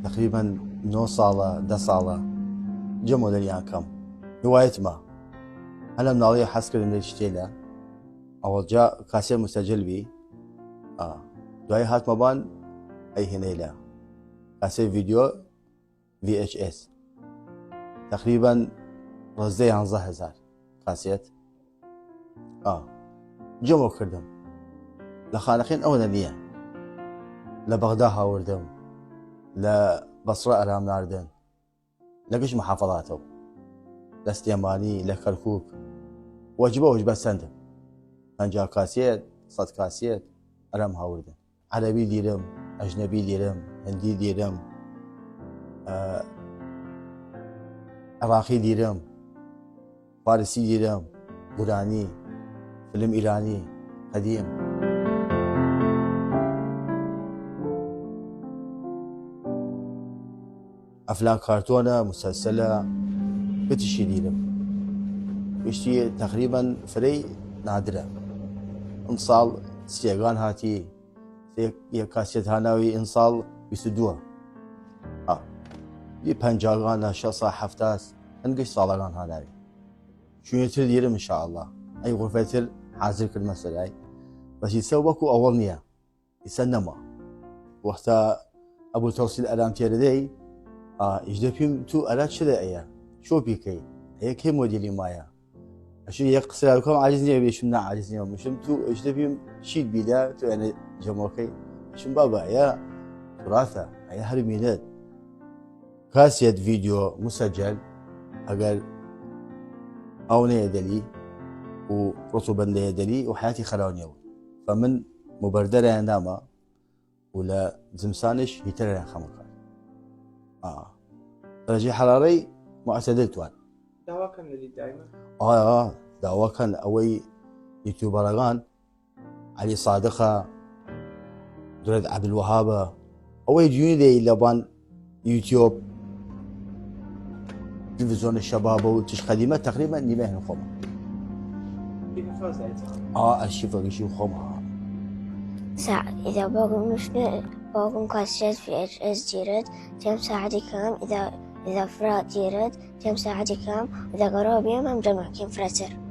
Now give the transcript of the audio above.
تقريبا 9 ساڵە 10 ساڵە جەم مۆدەلیان کەم هوايتمە هەلە مناڵەیە حەزکردن لە شتێدا ئەوەجا کاسێ مستەجلبی دوای هاتمەبان ئەیهێنەی لە کاسێ ڤیدیۆ VHS تقریبا 11,000 کاسێت جەمۆ کردم لە خانەخێن ئەوە نییە لە بەغدا هاوردم لە بەسڕە ئەرام ناردن لە گشت محافەڵاتەوە لە ستێمانی لە کەرکووک وەجبە چەندم 50 کاسێت 100 کاسێت ئەرام هاوردن عەرەبی دیرم ئەژنەبی دیرم هەندی دیرم عێراقی دیرم فارسی دیرم قورانی فیلم ئیرانی قەدیم ئەفلام کارتۆنە مسەلسەلە بتشی دیرم وشتی تقریبا فرەی نادرە ئەم ساڵ سێگان هاتی یەک کاسێت هاناوی ئەم ساڵ 22 50 60 70 هەنگەی ساڵەکان هاناوی شوێنتر دیرم انشاءالله ئەی غورفەتر حازر کرد مەسەلای بەشی سە وەکو ئەوەڵ نییە ئیسە نەما وەختە ئەبوو تەوسیل ئەرام تێرەدەی ئیشدە پێم تو ئەرا چ لە ئەیە چۆ بیکەی ئەیە کەی مۆدیلی مایە ئەش یەک قسەکەم عاجز نییە بێشم نەعاجز نییە مشم تو ئیشدە پێم شیت بیدا تو ئەنە جەمۆکەی شم بابا ئەیە تراثە ئەیە هەر میلەت کاسێت ڤیدیۆ مسەجل ئەگەر ئەو نەیە دەلی و ڕسوبەندەیە دەلی و حیاتی خەراونیەوە فمن مبەردەرەیان دامە و لە زمسانش هیتەرەیان خەمەکە درەجەی حەرارەی معتەدل توان داواکەن لەلی دایمە داواکەن ئەوەی یوتیوبەرەکان عەلی سادقە دولەت عەبدولوەهابە ئەوەی جوێنی دەی لەبان یوتیوب تلفزیۆنە شەبابە و تش قەدیمە تقریبا نیمە هێن خۆمە ئەرشیڤەکەشی خۆمە إذا باقم كاسيت VHS ديرت كم ساعة كام إذا فرات ديرت كم ساعة كام إذا قرابي هم جمع كم فراتر